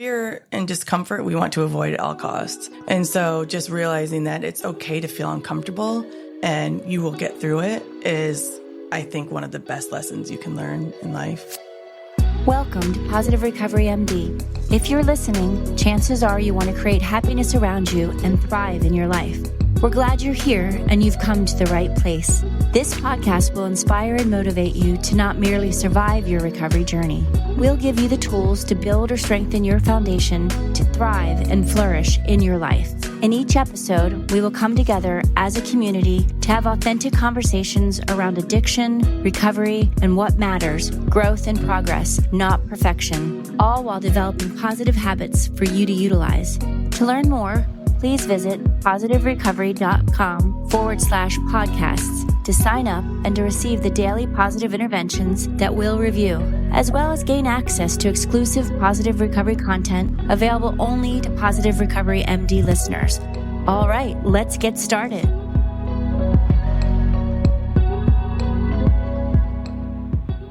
Fear and discomfort we want to avoid at all costs. And so just realizing that it's okay to feel uncomfortable and you will get through it is, I think, one of the best lessons you can learn in life. Welcome to Positive Recovery MD. If you're listening, chances are you want to create happiness around you and thrive in your life. We're glad you're here and you've come to the right place. This podcast will inspire and motivate you to not merely survive your recovery journey. We'll give you the tools to build or strengthen your foundation to thrive and flourish in your life. In each episode, we will come together as a community to have authentic conversations around addiction, recovery, and what matters, growth and progress, not perfection, all while developing positive habits for you to utilize. To learn more, please visit positiverecovery.com/podcasts to sign up and to receive the daily positive interventions that we'll review, as well as gain access to exclusive positive recovery content available only to Positive Recovery MD listeners. All right, let's get started.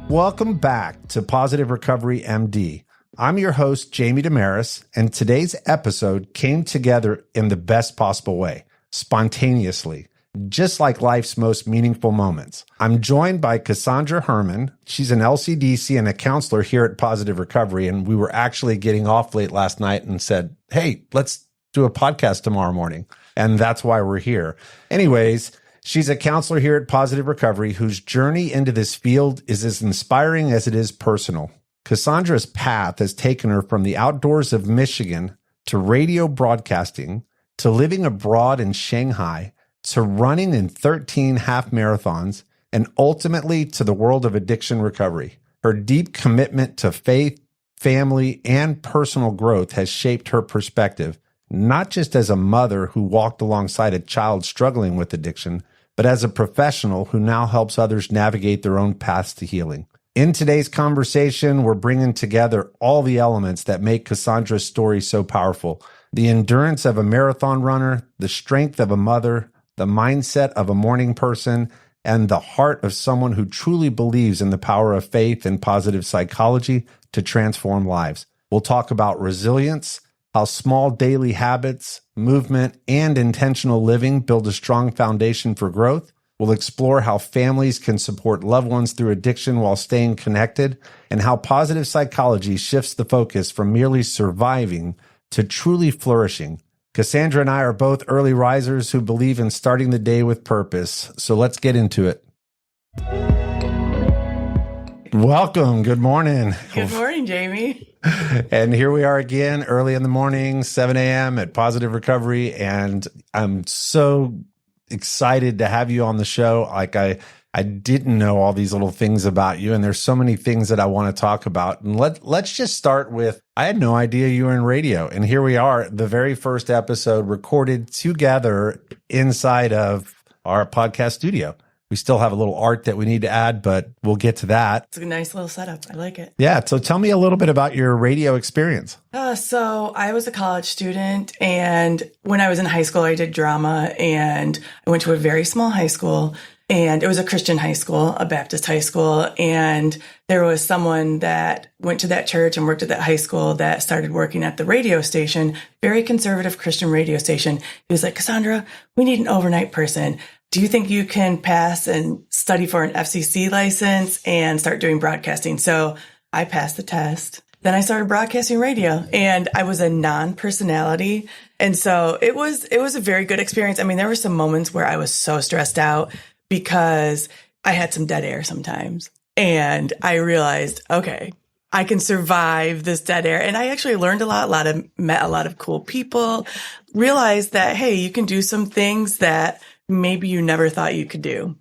Welcome back to Positive Recovery MD. I'm your host, Jamie Demeris, and today's episode came together in the best possible way, spontaneously, just like life's most meaningful moments. I'm joined by Cassandra Herman. She's an LCDC and a counselor here at Positive Recovery, and we were actually getting off late last night and said, hey, let's do a podcast tomorrow morning, and that's why we're here. Anyways, she's a counselor here at Positive Recovery whose journey into this field is as inspiring as it is personal. Cassandra's path has taken her from the outdoors of Michigan to radio broadcasting, to living abroad in Shanghai, to running in 13 half marathons, and ultimately to the world of addiction recovery. Her deep commitment to faith, family, and personal growth has shaped her perspective, not just as a mother who walked alongside a child struggling with addiction, but as a professional who now helps others navigate their own paths to healing. In today's conversation, we're bringing together all the elements that make Cassandra's story so powerful. The endurance of a marathon runner, the strength of a mother, the mindset of a morning person, and the heart of someone who truly believes in the power of faith and positive psychology to transform lives. We'll talk about resilience, how small daily habits, movement, and intentional living build a strong foundation for growth. We'll explore how families can support loved ones through addiction while staying connected, and how positive psychology shifts the focus from merely surviving to truly flourishing. Cassandra and I are both early risers who believe in starting the day with purpose. So let's get into it. Welcome. Good morning. Good morning, Jamie. And here we are again, early in the morning, 7 a.m. at Positive Recovery. And I'm so excited to have you on the show. Like I didn't know all these little things about you, and there's so many things that I want to talk about. And let's just start with, I had no idea you were in radio, and here we are, the very first episode recorded together inside of our podcast studio. We still have a little art that we need to add, but we'll get to that. It's a nice little setup. I like it. Yeah. So tell me a little bit about your radio experience. So I was a college student, and when I was in high school, I did drama, and I went to a very small high school, and it was a Christian high school, a Baptist high school. And there was someone that went to that church and worked at that high school that started working at the radio station, very conservative Christian radio station. He was like, Cassandra, we need an overnight person. Do you think you can pass and study for an FCC license and start doing broadcasting? So I passed the test. Then I started broadcasting radio, and I was a non-personality. And so it was a very good experience. I mean, there were some moments where I was so stressed out because I had some dead air sometimes. And I realized, okay, I can survive this dead air. And I actually learned met a lot of cool people, realized that, hey, you can do some things that maybe you never thought you could do.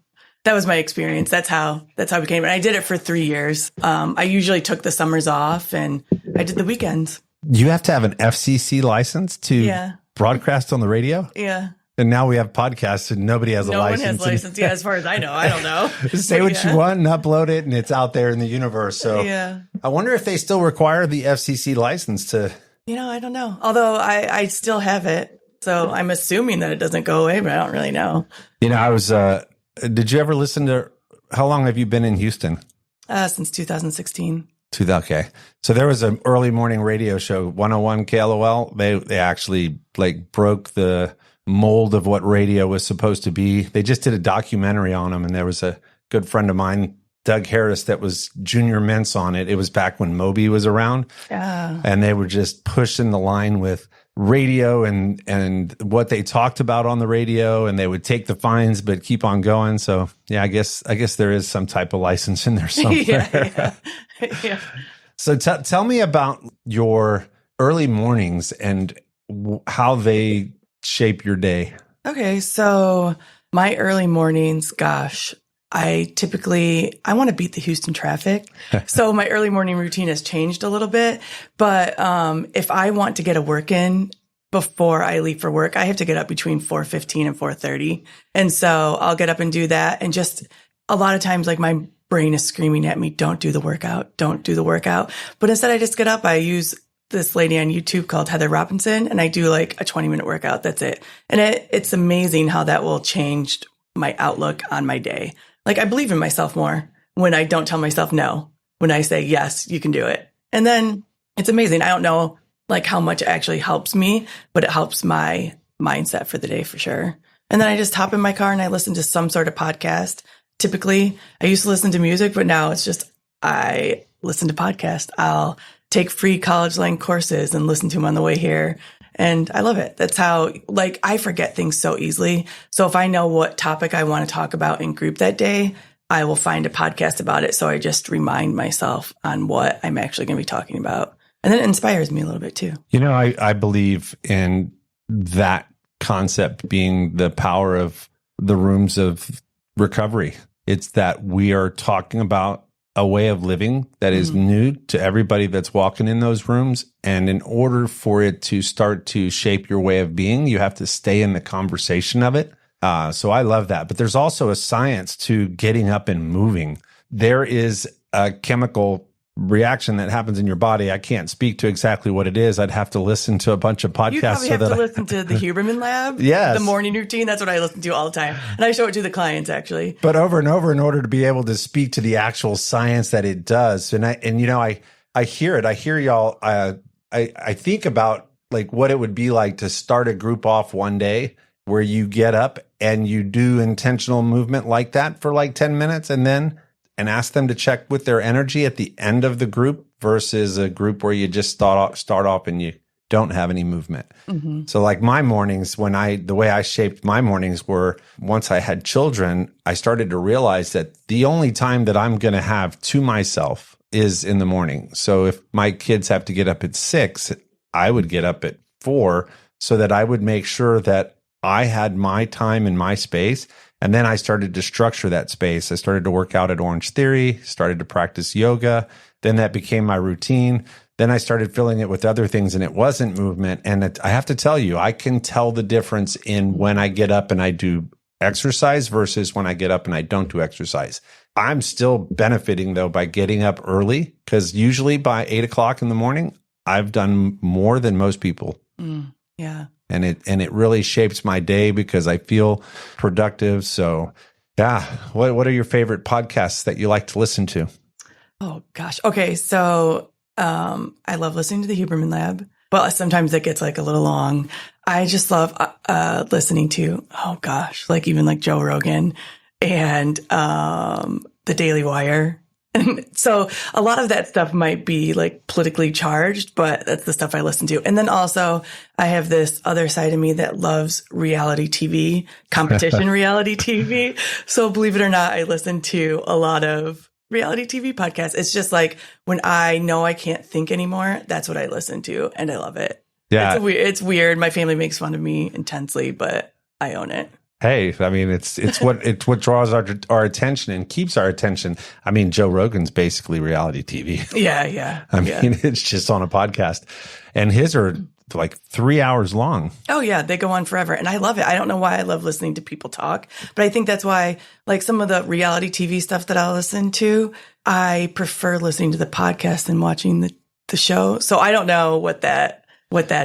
That was my experience. That's how it became. And I did it for 3 years. I usually took the summers off, and I did the weekends. You have to have an FCC license to broadcast on the radio? Yeah. And now we have podcasts and nobody has a license. No one has license. Yeah, as far as I know. I don't know. Just say what you want and upload it, and it's out there in the universe. So I wonder if they still require the FCC license to... I don't know. Although I still have it. So I'm assuming that it doesn't go away, but I don't really know. I was... did you ever listen to... How long have you been in Houston? Since 2016. Okay. So there was an early morning radio show, 101 KLOL. They actually like broke the mold of what radio was supposed to be. They just did a documentary on them, and there was a good friend of mine, Doug Harris, that was junior mints on it. It was back when Moby was around. Yeah. And they were just pushing the line with radio and what they talked about on the radio, and they would take the fines but keep on going. So yeah, I guess there is some type of license in there somewhere. Yeah. So tell me about your early mornings and how they shape your day. Okay, so my early mornings, gosh, I want to beat the Houston traffic. So my early morning routine has changed a little bit. But if I want to get a work in before I leave for work, I have to get up between 4:15 and 4:30. And so I'll get up and do that. And just a lot of times, like, my brain is screaming at me, don't do the workout. But instead I just get up. I use this lady on YouTube called Heather Robinson, and I do like a 20-minute workout. That's it. And it's amazing how that will change my outlook on my day. Like, I believe in myself more when I don't tell myself no, when I say, yes, you can do it. And then it's amazing. I don't know like how much it actually helps me, but it helps my mindset for the day for sure. And then I just hop in my car and I listen to some sort of podcast. Typically, I used to listen to music, but now it's just, I listen to podcasts. I'll take free college-lang courses and listen to them on the way here. And I love it. That's how, like, I forget things so easily. So if I know what topic I want to talk about in group that day, I will find a podcast about it. So I just remind myself on what I'm actually going to be talking about. And then it inspires me a little bit too. You know, I believe in that concept being the power of the rooms of recovery. It's that we are talking about a way of living that is new to everybody that's walking in those rooms. And in order for it to start to shape your way of being, you have to stay in the conversation of it. So I love that. But there's also a science to getting up and moving. There is a chemical reaction that happens in your body. I can't speak to exactly what it is. I'd have to listen to a bunch of podcasts. You probably have to listen to the Huberman Lab. Yes. The morning routine. That's what I listen to all the time. And I show it to the clients actually. But over and over, in order to be able to speak to the actual science that it does. And I hear it. I hear y'all. I think about like what it would be like to start a group off one day where you get up and you do intentional movement like that for like 10 minutes and ask them to check with their energy at the end of the group versus a group where you just start off and you don't have any movement. Mm-hmm. So like my mornings, the way I shaped my mornings were once I had children, I started to realize that the only time that I'm going to have to myself is in the morning. So if my kids have to get up at 6, I would get up at 4 so that I would make sure that I had my time in my space. And then I started to structure that space. I started to work out at Orange Theory, started to practice yoga. Then that became my routine. Then I started filling it with other things and it wasn't movement. And I have to tell you, I can tell the difference in when I get up and I do exercise versus when I get up and I don't do exercise. I'm still benefiting though by getting up early because usually by 8 o'clock in the morning, I've done more than most people. Yeah. And it really shapes my day because I feel productive. So yeah. What are your favorite podcasts that you like to listen to? Oh gosh. Okay. So, I love listening to the Huberman Lab, but sometimes it gets like a little long. I just love, listening to, oh gosh, like even like Joe Rogan and, the Daily Wire. And so a lot of that stuff might be like politically charged, but that's the stuff I listen to. And then also I have this other side of me that loves reality TV, competition reality TV. So believe it or not, I listen to a lot of reality TV podcasts. It's just like when I know I can't think anymore, that's what I listen to. And I love it. Yeah. It's weird. My family makes fun of me intensely, but I own it. Hey, I mean, it's what draws our attention and keeps our attention. I mean, Joe Rogan's basically reality TV. Yeah. I mean, it's just on a podcast, and his are like 3 hours long. Oh yeah, they go on forever, and I love it. I don't know why I love listening to people talk, but I think that's why, like some of the reality TV stuff that I listen to, I prefer listening to the podcast than watching the show. So I don't know what that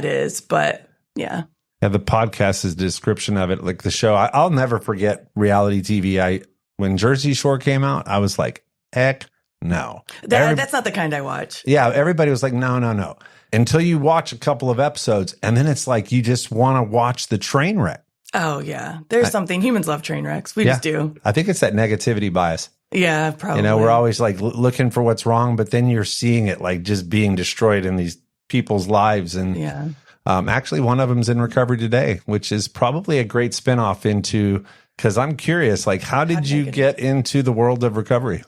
is, but yeah. Yeah, the podcast is the description of it, like the show. I'll never forget reality TV. When Jersey Shore came out, I was like, heck no. That's not the kind I watch. Yeah, everybody was like, no. Until you watch a couple of episodes, and then it's like you just want to watch the train wreck. Oh, yeah. There's something. Humans love train wrecks. We just do. I think it's that negativity bias. Yeah, probably. We're always like looking for what's wrong, but then you're seeing it like just being destroyed in these people's lives. And actually, one of them's in recovery today, which is probably a great spinoff into, because I'm curious, like, how did you get into the world of recovery?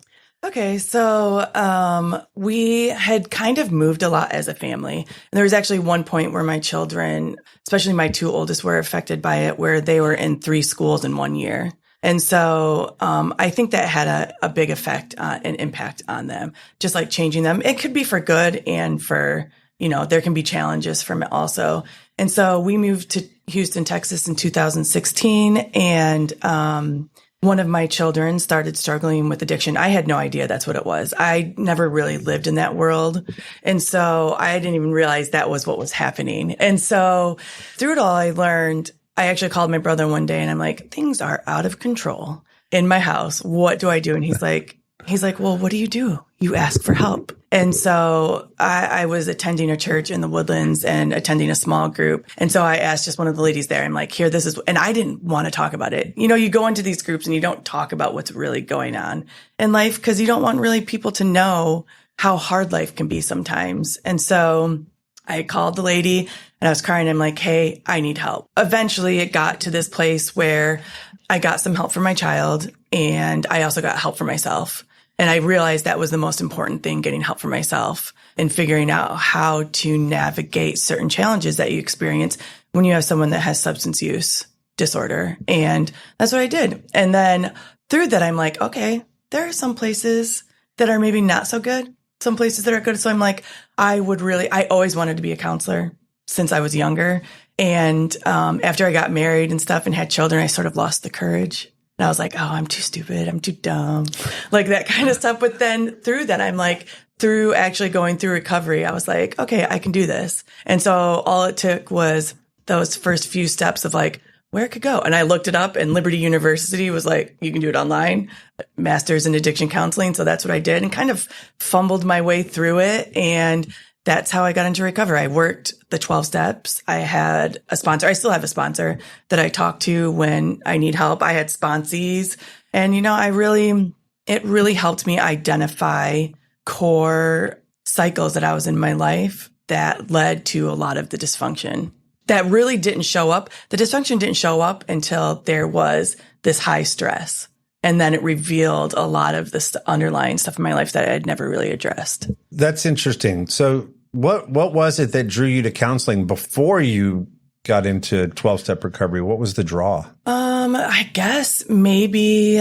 Okay, so we had kind of moved a lot as a family. And there was actually one point where my children, especially my two oldest, were affected by it, where they were in 3 schools in 1 year. And so I think that had a big effect and impact on them, just like changing them. It could be for good and for, there can be challenges from it also. And so we moved to Houston, Texas in 2016. And one of my children started struggling with addiction. I had no idea that's what it was. I never really lived in that world. And so I didn't even realize that was what was happening. And so through it all, I actually called my brother one day and I'm like, things are out of control in my house. What do I do? And he's like, well, what do? You ask for help. And so I was attending a church in the Woodlands and attending a small group. And so I asked just one of the ladies there, I'm like, here, this is, and I didn't want to talk about it. You go into these groups and you don't talk about what's really going on in life because you don't want really people to know how hard life can be sometimes. And so I called the lady and I was crying. I'm like, hey, I need help. Eventually it got to this place where I got some help for my child and I also got help for myself. And I realized that was the most important thing, getting help for myself and figuring out how to navigate certain challenges that you experience when you have someone that has substance use disorder. And that's what I did. And then through that, I'm like, okay, there are some places that are maybe not so good, some places that are good. So I'm like, I always wanted to be a counselor since I was younger. And after I got married and stuff and had children, I sort of lost the courage. And I was like, oh, I'm too stupid. I'm too dumb. Like that kind of stuff. But then through that, I'm like, through actually going through recovery, I was like, okay, I can do this. And so all it took was those first few steps of like, where it could go. And I looked it up and Liberty University was like, you can do it online, master's in addiction counseling. So that's what I did and kind of fumbled my way through it. And that's how I got into recovery. I worked the 12 steps. I had a sponsor. I still have a sponsor that I talk to when I need help. I had sponsees and, it really helped me identify core cycles that I was in my life that led to a lot of the dysfunction that really didn't show up. The dysfunction didn't show up until there was this high stress. And then it revealed a lot of the underlying stuff in my life that I had never really addressed. That's interesting. So what was it that drew you to counseling before you got into 12-step recovery? What was the draw? I guess maybe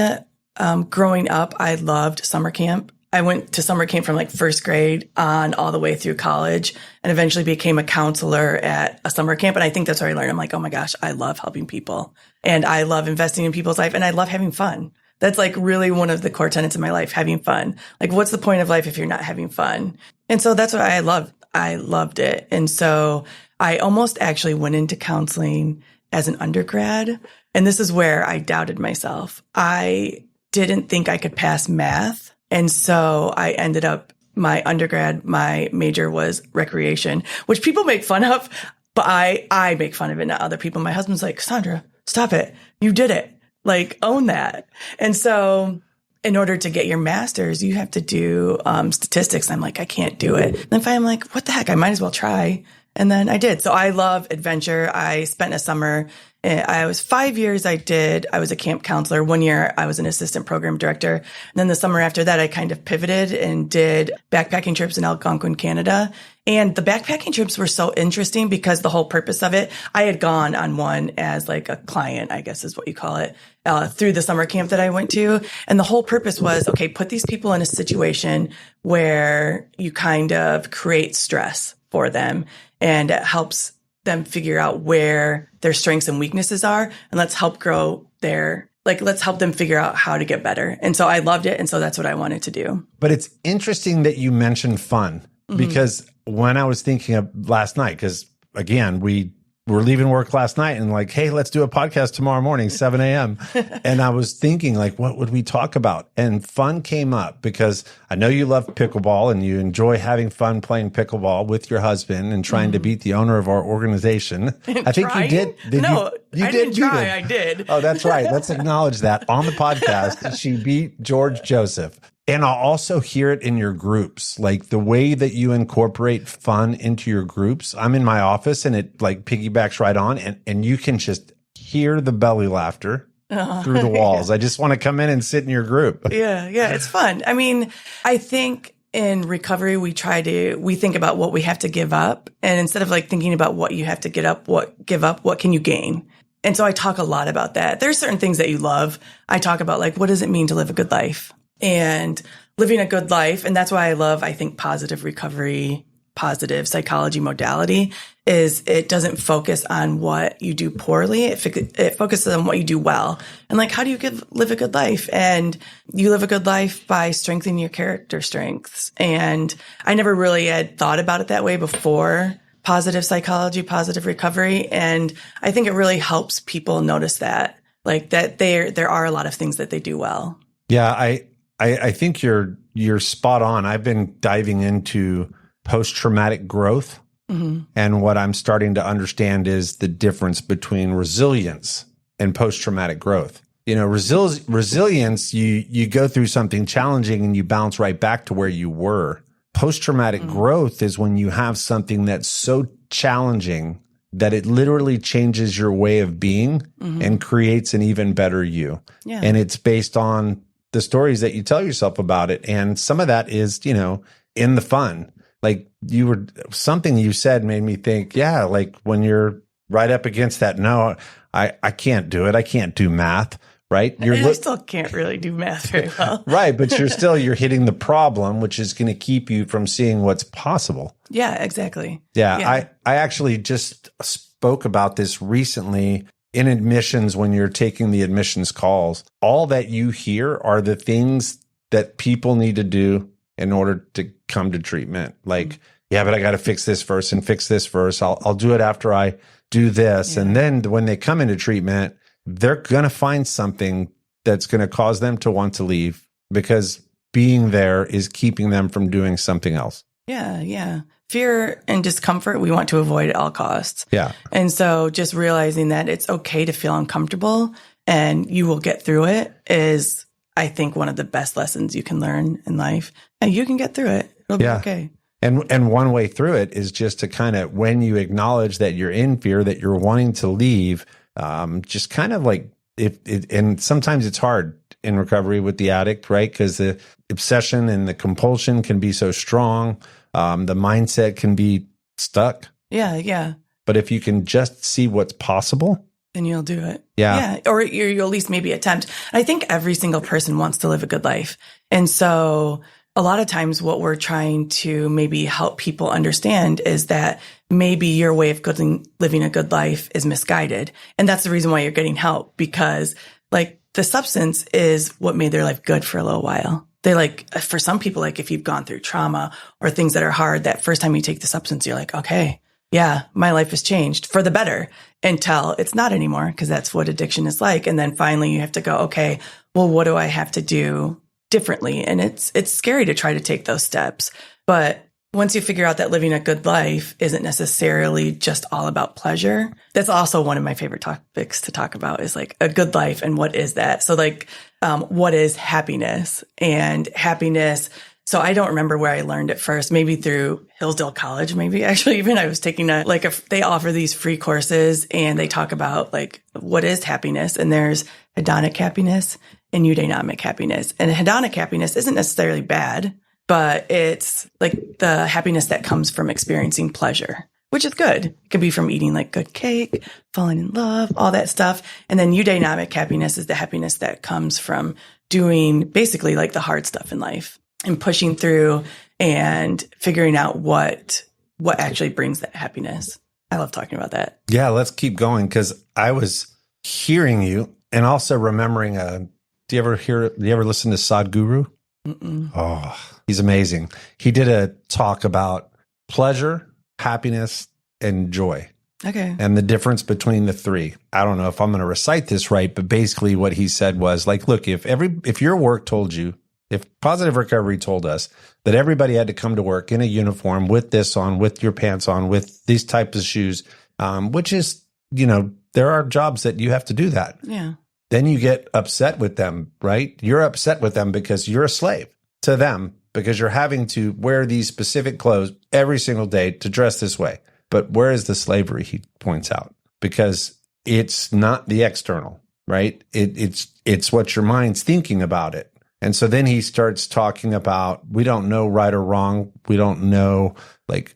growing up, I loved summer camp. I went to summer camp from like first grade on all the way through college and eventually became a counselor at a summer camp. And I think that's where I learned. I'm like, oh my gosh, I love helping people and I love investing in people's life and I love having fun. That's like really one of the core tenets of my life, having fun. Like, what's the point of life if you're not having fun? And so that's what I loved. I loved it. And so I almost actually went into counseling as an undergrad. And this is where I doubted myself. I didn't think I could pass math. And so I ended up, my undergrad, my major was recreation, which people make fun of, but I make fun of it, not other people. My husband's like, Cassandra, stop it. You did it. Like, own that. And so in order to get your master's, you have to do statistics. I'm like, I can't do it. And then finally, I'm like, what the heck? I might as well try. And then I did. So I love adventure. I spent a summer. I was 5 years. I was a camp counselor. 1 year, I was an assistant program director. And then the summer after that, I kind of pivoted and did backpacking trips in Algonquin, Canada. And the backpacking trips were so interesting because the whole purpose of it, I had gone on one as like a client, I guess is what you call it, through the summer camp that I went to. And the whole purpose was, okay, put these people in a situation where you kind of create stress for them and it helps them figure out where their strengths and weaknesses are. And let's help let's help them figure out how to get better. And so I loved it. And so that's what I wanted to do. But it's interesting that you mentioned fun because when I was thinking of last night, because again, we were leaving work last night and like, hey, let's do a podcast tomorrow morning, 7 a.m. And I was thinking like, what would we talk about? And fun came up because I know you love pickleball and you enjoy having fun playing pickleball with your husband and trying to beat the owner of our organization. I think you did. No, you I did didn't try. I did. Oh, that's right. Let's acknowledge that on the podcast. She beat George Joseph. And I'll also hear it in your groups, like the way that you incorporate fun into your groups. I'm in my office and it like piggybacks right on and you can just hear the belly laughter through the walls. I just want to come in and sit in your group. Yeah. It's fun. I mean, I think in recovery, we think about what we have to give up. And instead of like thinking about what you have to give up, what can you gain? And so I talk a lot about that. There's certain things that you love. I talk about like, what does it mean to live a good life? And living a good life. And that's why I think positive recovery, positive psychology modality is it doesn't focus on what you do poorly. It focuses on what you do well. And like, how do you live a good life? And you live a good life by strengthening your character strengths. And I never really had thought about it that way before positive psychology, positive recovery. And I think it really helps people notice that, like that there are a lot of things that they do well. Yeah, I think you're spot on. I've been diving into post-traumatic growth. And what I'm starting to understand is the difference between resilience and post-traumatic growth. You know, resilience, you go through something challenging and you bounce right back to where you were. Post-traumatic growth is when you have something that's so challenging that it literally changes your way of being and creates an even better you. Yeah. And it's based on the stories that you tell yourself about it. And some of that is, you know, in the fun. Like something you said made me think, yeah, like when you're right up against that, no, I can't do it. I can't do math, right? I still can't really do math very well. Right. But you're hitting the problem, which is going to keep you from seeing what's possible. Yeah, exactly. Yeah. I actually just spoke about this recently. In admissions, when you're taking the admissions calls, all that you hear are the things that people need to do in order to come to treatment. Like, yeah, but I got to fix this first and fix this first. I'll do it after I do this. Yeah. And then when they come into treatment, they're going to find something that's going to cause them to want to leave because being there is keeping them from doing something else. Yeah. Fear and discomfort, we want to avoid at all costs. Yeah. And so just realizing that it's okay to feel uncomfortable and you will get through it is, I think, one of the best lessons you can learn in life. And you can get through it. It'll be okay. And one way through it is just to kind of, when you acknowledge that you're in fear, that you're wanting to leave, just kind of like, and sometimes it's hard in recovery with the addict, right? Because the obsession and the compulsion can be so strong. The mindset can be stuck. Yeah. But if you can just see what's possible, then you'll do it. Yeah. Or you'll at least maybe attempt. And I think every single person wants to live a good life. And so a lot of times what we're trying to maybe help people understand is that maybe your way of living a good life is misguided. And that's the reason why you're getting help, because like the substance is what made their life good for a little while. They like, for some people, like if you've gone through trauma or things that are hard, that first time you take the substance, you're like, okay, yeah, my life has changed for the better, until it's not anymore, because that's what addiction is like. And then finally you have to go, okay, well, what do I have to do differently? And it's scary to try to take those steps. But once you figure out that living a good life isn't necessarily just all about pleasure, that's also one of my favorite topics to talk about, is like a good life and what is that? So like, what is happiness? And happiness, so I don't remember where I learned it first, maybe through Hillsdale College, maybe actually even I was taking they offer these free courses and they talk about like, what is happiness? And there's hedonic happiness and eudaimonia happiness. And hedonic happiness isn't necessarily bad, but it's like the happiness that comes from experiencing pleasure, which is good. It could be from eating like good cake, falling in love, all that stuff. And then eudaimonia happiness is the happiness that comes from doing basically like the hard stuff in life and pushing through and figuring out what actually brings that happiness. I love talking about that. Yeah, let's keep going, because I was hearing you and also remembering, do you ever listen to Sadhguru? Mm-mm. Oh, he's amazing. He did a talk about pleasure, happiness, and joy. Okay. And the difference between the three, I don't know if I'm going to recite this right, but basically what he said was like, look, if your work told you, if Positive Recovery told us that everybody had to come to work in a uniform with this on, with your pants on, with these types of shoes, which is, there are jobs that you have to do that. Yeah. Then you get upset with them, right? You're upset with them because you're a slave to them because you're having to wear these specific clothes every single day to dress this way. But where is the slavery, he points out? Because it's not the external, right? It's what your mind's thinking about it. And so then he starts talking about, we don't know right or wrong. We don't know, like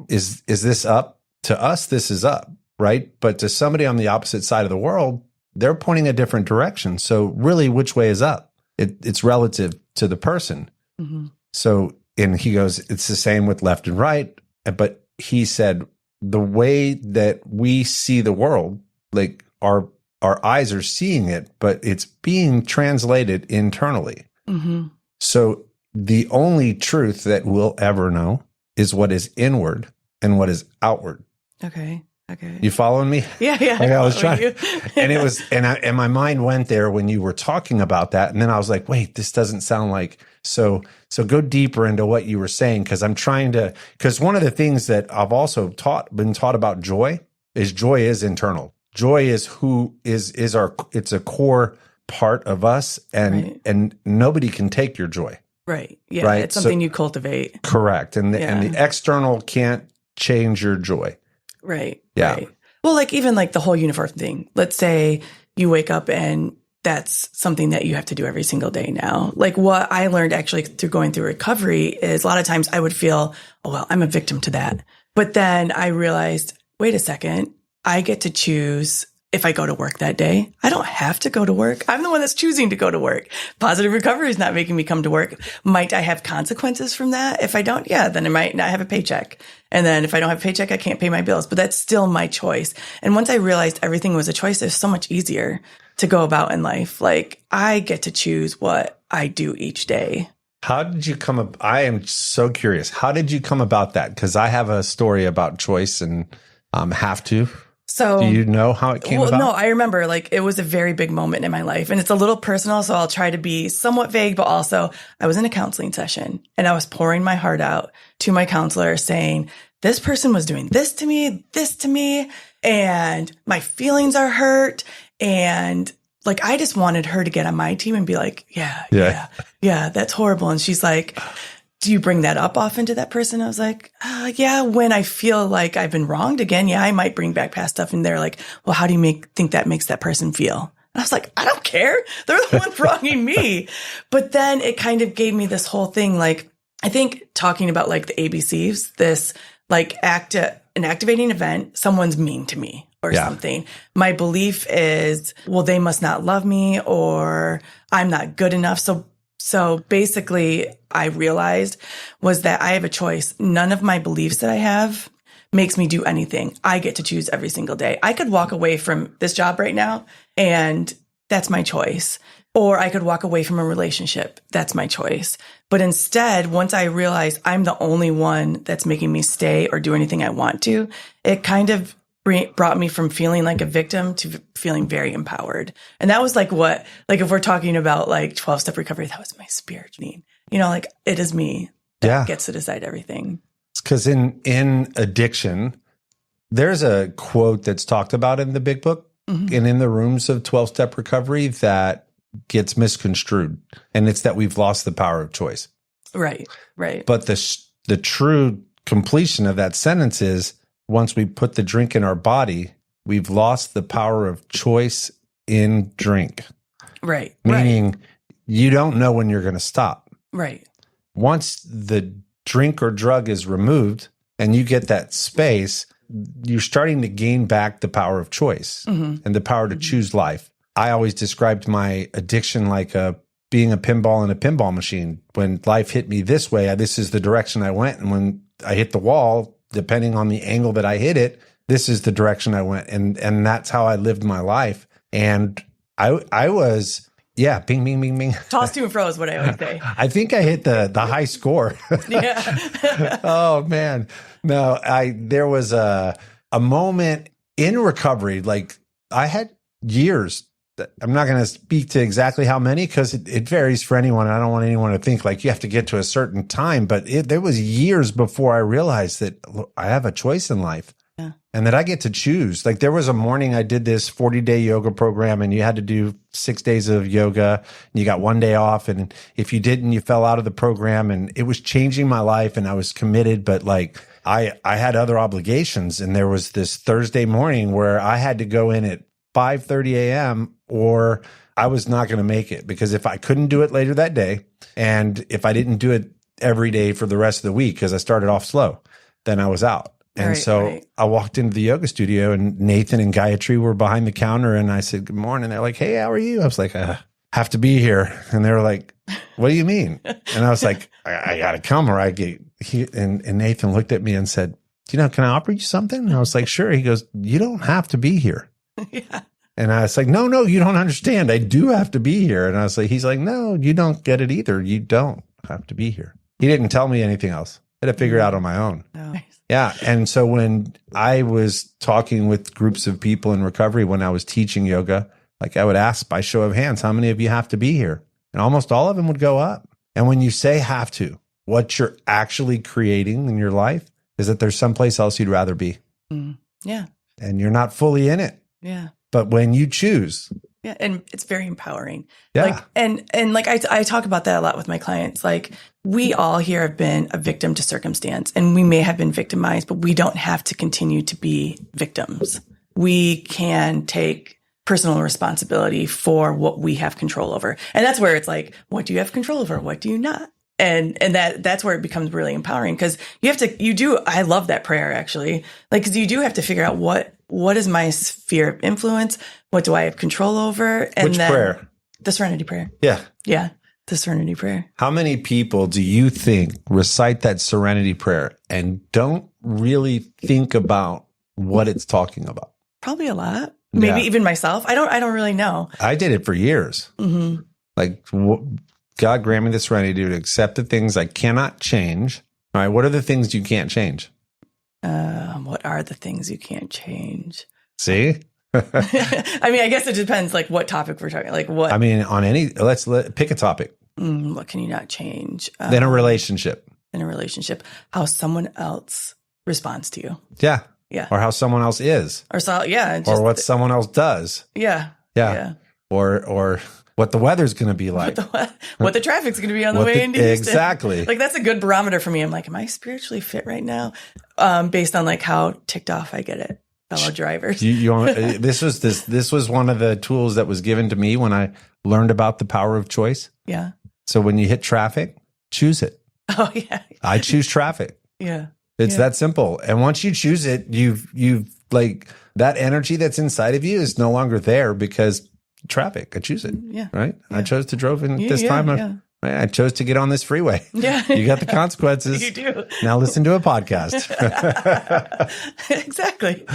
is this up? To us, this is up, right? But to somebody on the opposite side of the world, they're pointing a different direction. So really, which way is up? It's relative to the person. Mm-hmm. So, and he goes, it's the same with left and right. But he said, the way that we see the world, like our eyes are seeing it, but it's being translated internally. Mm-hmm. So the only truth that we'll ever know is what is inward and what is outward. Okay. You following me? Yeah. Like I was trying, and it was, and my mind went there when you were talking about that, and then I was like, wait, this doesn't sound like so. So go deeper into what you were saying, because I'm trying to. Because one of the things that I've also been taught about joy is internal. Joy is who is our. It's a core part of us, and nobody can take your joy. Right. Yeah. Right? It's something you cultivate. Correct. And the external can't change your joy. Right. Yeah. Right. Well, like even like the whole uniform thing. Let's say you wake up and that's something that you have to do every single day now. Like what I learned actually through going through recovery is a lot of times I would feel, oh, well, I'm a victim to that. But then I realized, wait a second, I get to choose if I go to work that day. I don't have to go to work. I'm the one that's choosing to go to work. Positive recovery is not making me come to work. Might I have consequences from that? If I don't, then I might not have a paycheck. And then if I don't have a paycheck, I can't pay my bills, but that's still my choice. And once I realized everything was a choice, it's so much easier to go about in life. Like I get to choose what I do each day. How did you come up? I am so curious. How did you come about that? Because I have a story about choice and have to. So, do you know how it came about? No, I remember like it was a very big moment in my life, and it's a little personal. So I'll try to be somewhat vague, but also I was in a counseling session and I was pouring my heart out to my counselor saying, this person was doing this to me, and my feelings are hurt. And like, I just wanted her to get on my team and be like, yeah, that's horrible. And she's like, do you bring that up often to that person? I was like, yeah, when I feel like I've been wronged again, I might bring back past stuff. And they're like, well, how do you think that makes that person feel? And I was like, I don't care. They're the one wronging me. But then it kind of gave me this whole thing. Like, I think talking about like the ABCs, this like an activating event, someone's mean to me or something. My belief is, well, they must not love me or I'm not good enough. So basically, I realized was that I have a choice. None of my beliefs that I have makes me do anything. I get to choose every single day. I could walk away from this job right now, and that's my choice. Or I could walk away from a relationship. That's my choice. But instead, once I realized I'm the only one that's making me stay or do anything I want to, it kind of brought me from feeling like a victim to feeling very empowered. And that was like if we're talking about like 12-step recovery, that was my spiritual need. Like it is me that gets to decide everything. Because in addiction, there's a quote that's talked about in the big book and in the rooms of 12-step recovery that gets misconstrued. And it's that we've lost the power of choice. Right. But the true completion of that sentence is, once we put the drink in our body, we've lost the power of choice in drink. Right. Meaning you don't know when you're going to stop. Right. Once the drink or drug is removed and you get that space, you're starting to gain back the power of choice and the power to choose life. I always described my addiction like being a pinball in a pinball machine. When life hit me this way, this is the direction I went. And when I hit the wall, depending on the angle that I hit it, this is the direction I went. And that's how I lived my life. And I was, bing, bing, bing, bing. Toss to and fro is what I always say. I think I hit the high score. Yeah. Oh man. No, there was a moment in recovery, like I had years. I'm not going to speak to exactly how many because it varies for anyone. I don't want anyone to think like you have to get to a certain time, but there was years before I realized that look, I have a choice in life and that I get to choose. Like there was a morning I did this 40-day yoga program and you had to do 6 days of yoga and you got 1 day off. And if you didn't, you fell out of the program and it was changing my life and I was committed, but like I had other obligations. And there was this Thursday morning where I had to go in at 5:30 a.m. or I was not going to make it because if I couldn't do it later that day and if I didn't do it every day for the rest of the week because I started off slow, then I was out. And I walked into the yoga studio and Nathan and Gayatri were behind the counter and I said, good morning. They're like, hey, how are you? I was like, I have to be here. And they were like, what do you mean? And I was like, I got to come or I get here. And Nathan looked at me and said, can I offer you something? And I was like, sure. He goes, you don't have to be here. Yeah. And I was like, no, you don't understand. I do have to be here. And I was like, he's like, no, you don't get it either. You don't have to be here. He didn't tell me anything else. I had to figure it out on my own. Oh. Yeah. And so when I was talking with groups of people in recovery, when I was teaching yoga, like I would ask by show of hands, how many of you have to be here? And almost all of them would go up. And when you say have to, what you're actually creating in your life is that there's someplace else you'd rather be. Yeah. And you're not fully in it. Yeah. But when you choose. Yeah. And it's very empowering. Yeah. Like, and like I talk about that a lot with my clients. Like we all here have been a victim to circumstance and we may have been victimized, but we don't have to continue to be victims. We can take personal responsibility for what we have control over. And that's where it's like, what do you have control over? What do you not? And that's where it becomes really empowering because I love that prayer actually. Like, cause you do have to figure out what is my sphere of influence? What do I have control over? And which prayer? The Serenity Prayer. Yeah. Yeah. The Serenity Prayer. How many people do you think recite that Serenity Prayer and don't really think about what it's talking about? Probably a lot. Maybe even myself. I don't really know. I did it for years. Mm-hmm. Like, God grant me the serenity to accept the things I cannot change. All right. What are the things you can't change? What are the things you can't change? See? I mean, I guess it depends like what topic we're talking. Like what? I mean, let's pick a topic. What can you not change? In a relationship. In a relationship, how someone else responds to you. Yeah. Yeah. Or how someone else is. Or so, yeah. Or what someone else does. Yeah. Yeah. Or what the weather's going to be like. What the traffic's going to be on the way into Houston. Exactly. Like that's a good barometer for me. I'm like, am I spiritually fit right now? Based on like how ticked off I get at fellow drivers. This was one of the tools that was given to me when I learned about the power of choice. Yeah. So when you hit traffic, choose it. Oh yeah. I choose traffic. Yeah. It's that simple. And once you choose it, you've like that energy that's inside of you is no longer there because traffic. I choose it. Yeah. Right. Yeah. I chose to drive in this time. I chose to get on this freeway. Yeah. You got the consequences. You do. Now listen to a podcast. Exactly.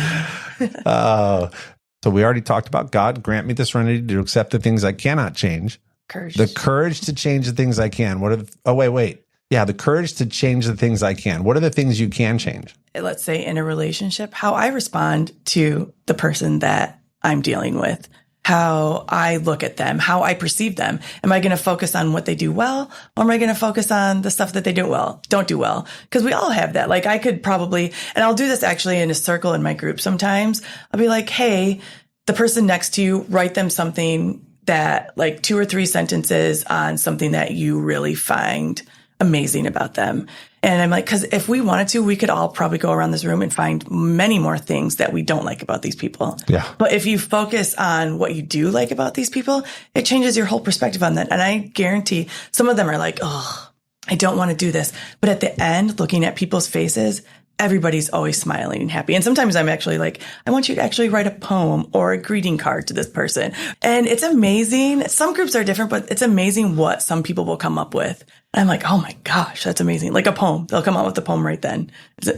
So we already talked about God grant me the serenity to accept the things I cannot change. Courage. The courage to change the things I can. Wait. Yeah, the courage to change the things I can. What are the things you can change? Let's say in a relationship, how I respond to the person that I'm dealing with, how I look at them, how I perceive them. Am I going to focus on what they do well, or am I going to focus on the stuff that they don't do well? Because we all have that. Like I could probably, and I'll do this actually in a circle in my group sometimes. I'll be like, hey, the person next to you, write them something that like 2 or 3 sentences on something that you really find amazing about them. And I'm like, because if we wanted to, we could all probably go around this room and find many more things that we don't like about these people. Yeah. But if you focus on what you do like about these people, it changes your whole perspective on that. And I guarantee some of them are like, oh, I don't want to do this. But at the end, looking at people's faces, everybody's always smiling and happy. And sometimes I'm actually like, I want you to actually write a poem or a greeting card to this person. And it's amazing. Some groups are different, but it's amazing what some people will come up with. And I'm like, oh my gosh, that's amazing. Like a poem. They'll come out with a poem right then.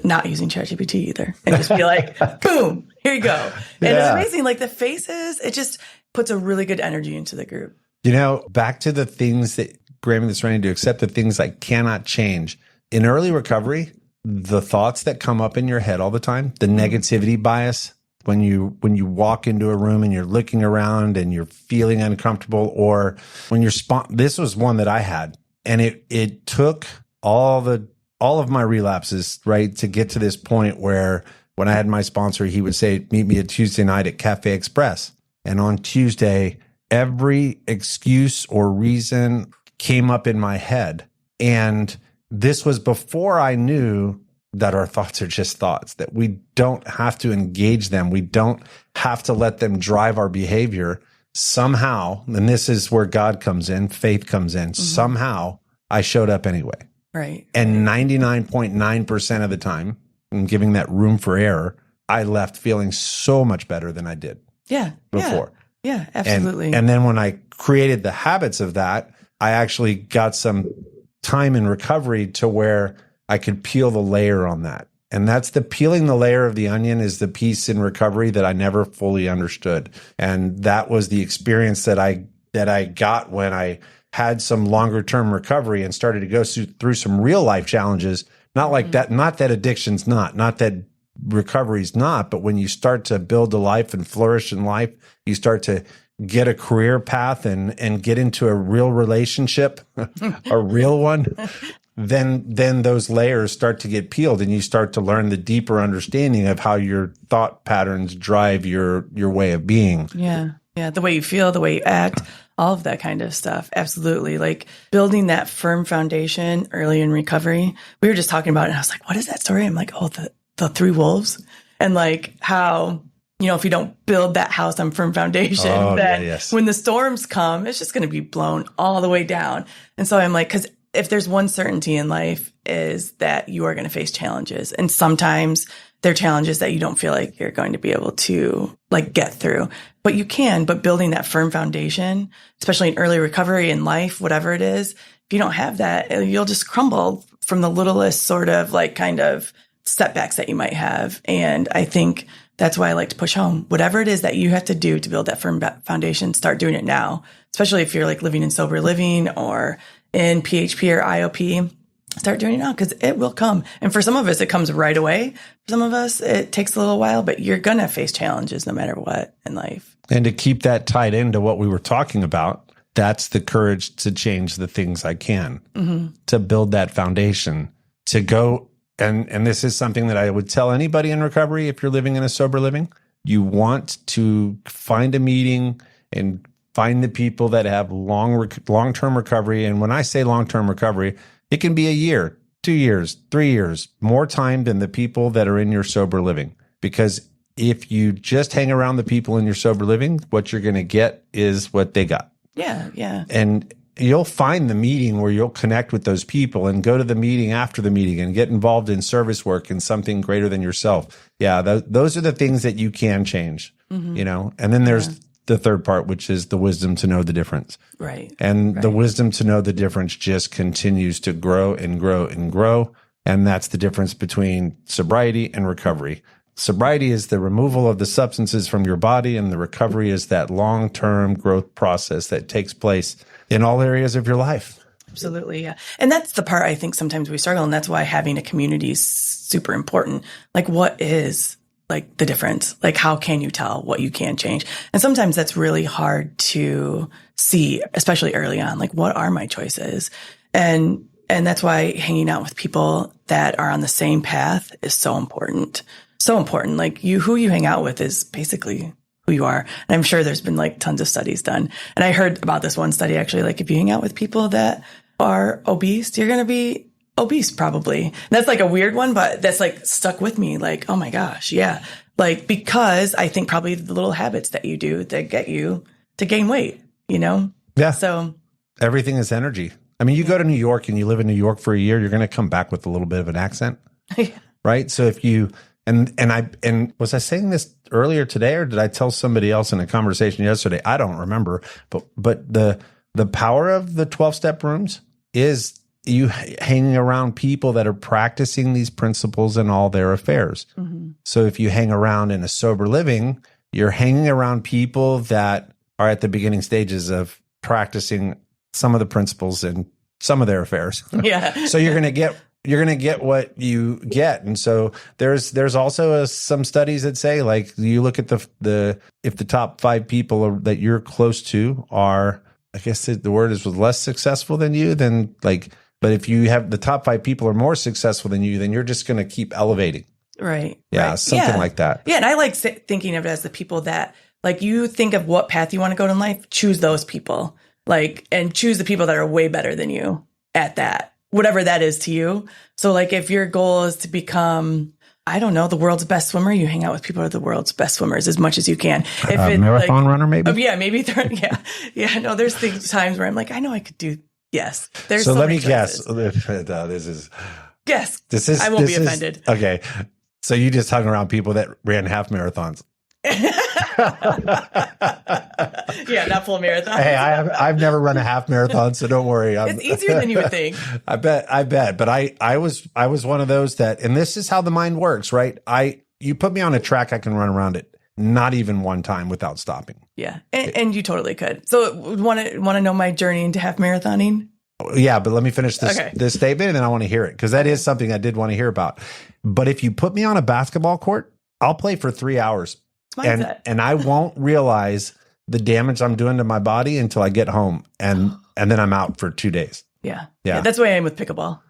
Not using ChatGPT either. And just be like, boom, here you go. And it's amazing. Like the faces, it just puts a really good energy into the group. You know, back to the things that grant me the serenity to accept the things I cannot change. In early recovery, the thoughts that come up in your head all the time, the negativity bias, when you walk into a room and you're looking around and you're feeling uncomfortable, or when this was one that I had, and it took all of my relapses, right, to get to this point where when I had my sponsor, he would say, meet me at Tuesday night at Cafe Express. And on Tuesday, every excuse or reason came up in my head. And this was before I knew that our thoughts are just thoughts, that we don't have to engage them. We don't have to let them drive our behavior. Somehow, and this is where God comes in, faith comes in, somehow I showed up anyway. Right. And 99.9% of the time, and giving that room for error, I left feeling so much better than I did before. Yeah, absolutely. And then when I created the habits of that, I actually got some time in recovery to where I could peel the layer on that. And that's peeling the layer of the onion is the piece in recovery that I never fully understood. And that was the experience that I got when I had some longer term recovery and started to go through some real life challenges. Not like that, not that addiction's not that recovery's not, but when you start to build a life and flourish in life, you start to get a career path and get into a real relationship, a real one, then those layers start to get peeled and you start to learn the deeper understanding of how your thought patterns drive your way of being. Yeah. Yeah. The way you feel, the way you act, all of that kind of stuff. Absolutely. Like building that firm foundation early in recovery. We were just talking about it and I was like, what is that story? I'm like, oh, the three wolves, and like how, if you don't build that house on firm foundation, then when the storms come, it's just going to be blown all the way down. And so I'm like, because if there's one certainty in life is that you are going to face challenges. And sometimes they're challenges that you don't feel like you're going to be able to like get through, but you can. But building that firm foundation, especially in early recovery in life, whatever it is, if you don't have that, you'll just crumble from the littlest sort of like kind of setbacks that you might have. And I think that's why I like to push home. Whatever it is that you have to do to build that firm foundation, start doing it now, especially if you're like living in sober living or in PHP or IOP. Start doing it now because it will come. And for some of us, it comes right away. For some of us, it takes a little while, but you're going to face challenges no matter what in life. And to keep that tied into what we were talking about, that's the courage to change the things I can, to build that foundation, to go. And this is something that I would tell anybody in recovery. If you're living in a sober living, you want to find a meeting and find the people that have long-term recovery. And when I say long-term recovery, it can be a year, 2 years, 3 years, more time than the people that are in your sober living. Because if you just hang around the people in your sober living, what you're going to get is what they got. Yeah, yeah. And you'll find the meeting where you'll connect with those people and go to the meeting after the meeting and get involved in service work and something greater than yourself. Yeah, those are the things that you can change, And then there's the third part, which is the wisdom to know the difference. Right. And the wisdom to know the difference just continues to grow and grow and grow. And that's the difference between sobriety and recovery. Sobriety is the removal of the substances from your body, and the recovery is that long-term growth process that takes place in all areas of your life. Absolutely. Yeah. And that's the part I think sometimes we struggle. And that's why having a community is super important. Like, what is like the difference? Like, how can you tell what you can change? And sometimes that's really hard to see, especially early on. Like, what are my choices? And that's why hanging out with people that are on the same path is so important. So important. Like, who you hang out with is basically who you are. And I'm sure there's been like tons of studies done. And I heard about this one study, actually, like if you hang out with people that are obese, you're going to be obese probably. And that's like a weird one, but that's like stuck with me. Like, oh my gosh. Yeah. Like, because I think probably the little habits that you do that get you to gain weight, Yeah. So everything is energy. I mean, you go to New York and you live in New York for a year, you're going to come back with a little bit of an accent, right? So if you, and was I saying this earlier today, or did I tell somebody else in a conversation yesterday? I don't remember, but the power of the 12-step rooms is you hanging around people that are practicing these principles in all their affairs. Mm-hmm. So if you hang around in a sober living, you're hanging around people that are at the beginning stages of practicing some of the principles in some of their affairs. Yeah. So you're going to get you're going to get what you get. And so there's also some studies that say, like, you look at if the top 5 people that you're close to are, I guess the word was less successful than you, then like, but if you have the top 5 people are more successful than you, then you're just going to keep elevating. Right. Yeah. Right. Something like that. Yeah. And I like thinking of it as the people that, like, you think of what path you want to go in life, choose those people, like, and choose the people that are way better than you at that, whatever that is to you. So like, if your goal is to become, I don't know, the world's best swimmer, you hang out with people who are the world's best swimmers as much as you can. If it's marathon runner, maybe? Yeah, maybe. Yeah. No, there's times where I'm like, I know I could do, yes. There's so let many me guess. choices. Yes. This is, I won't be offended. Okay. So you just hung around people that ran half marathons. Yeah, not full marathon. Hey, I've never run a half marathon, so don't worry. It's easier than you would think. I bet. But I was one of those that, and this is how the mind works, right? You put me on a track, I can run around it, not even one time without stopping. Yeah, and you totally could. So want to know my journey into half marathoning? Yeah, but let me finish this statement, and then I want to hear it, because that is something I did want to hear about. But if you put me on a basketball court, I'll play for 3 hours. And I won't realize the damage I'm doing to my body until I get home, and then I'm out for 2 days. Yeah. That's the way I am with pickleball.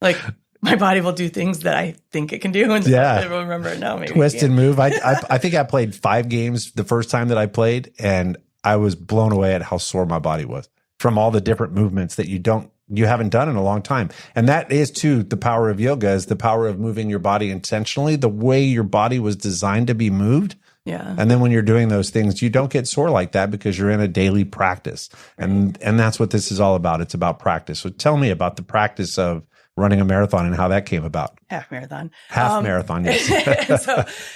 Like, my body will do things that I think it can do, and I don't remember it now. Maybe twist and move. I think I played 5 games the first time that I played, and I was blown away at how sore my body was from all the different movements that you haven't done in a long time. And that is too the power of yoga, is the power of moving your body intentionally, the way your body was designed to be moved. Yeah. And then when you're doing those things, you don't get sore like that because you're in a daily practice. And that's what this is all about. It's about practice. So tell me about the practice of running a marathon and how that came about. Half marathon. Marathon, yes.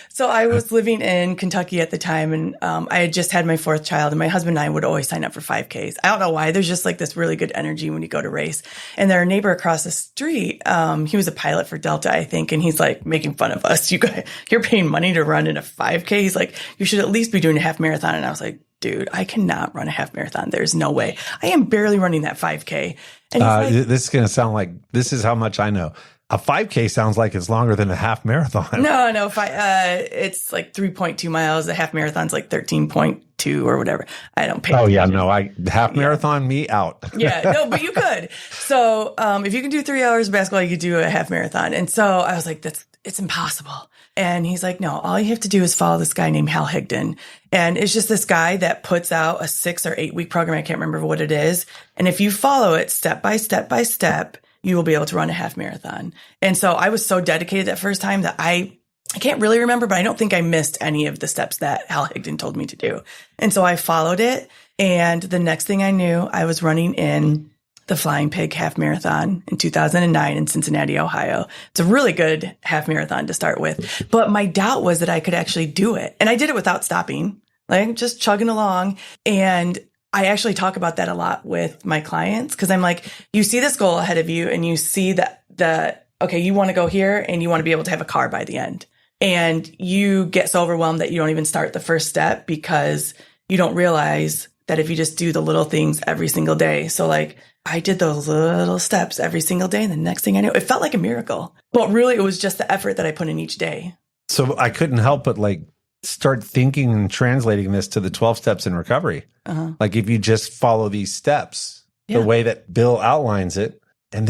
So I was living in Kentucky at the time, and I had just had my 4th child, and my husband and I would always sign up for 5Ks. I don't know why. There's just like this really good energy when you go to race. And our neighbor across the street, he was a pilot for Delta, I think, and he's like making fun of us. You're paying money to run in a 5K. He's like, you should at least be doing a half marathon. And I was like, dude, I cannot run a half marathon. There's no way. I am barely running that 5K. And this is going to sound like, this is how much I know. A 5K sounds like it's longer than a half marathon. No, it's like 3.2 miles. A half marathon's like 13.2 or whatever. I don't pay attention. Yeah, no, half marathon, me out. Yeah, no, but you could. So if you can do 3 hours of basketball, you could do a half marathon. And so I was like, it's impossible. And he's like, no, all you have to do is follow this guy named Hal Higdon. And it's just this guy that puts out a 6 or 8 week program. I can't remember what it is. And if you follow it step by step by step, you will be able to run a half marathon. And so I was so dedicated that first time that I can't really remember, but I don't think I missed any of the steps that Hal Higdon told me to do. And so I followed it. And the next thing I knew, I was running in the Flying Pig half marathon in 2009 in Cincinnati, Ohio. It's a really good half marathon to start with. But my doubt was that I could actually do it. And I did it without stopping, like just chugging along. And I actually talk about that a lot with my clients, because I'm like, you see this goal ahead of you and you see that okay, you want to go here and you want to be able to have a car by the end. And you get so overwhelmed that you don't even start the first step because you don't realize that if you just do the little things every single day. So like, I did those little steps every single day. And the next thing I knew, it felt like a miracle. But really, it was just the effort that I put in each day. So I couldn't help but like start thinking and translating this to the 12 steps in recovery. Uh-huh. Like if you just follow these steps, the way that Bill outlines it. And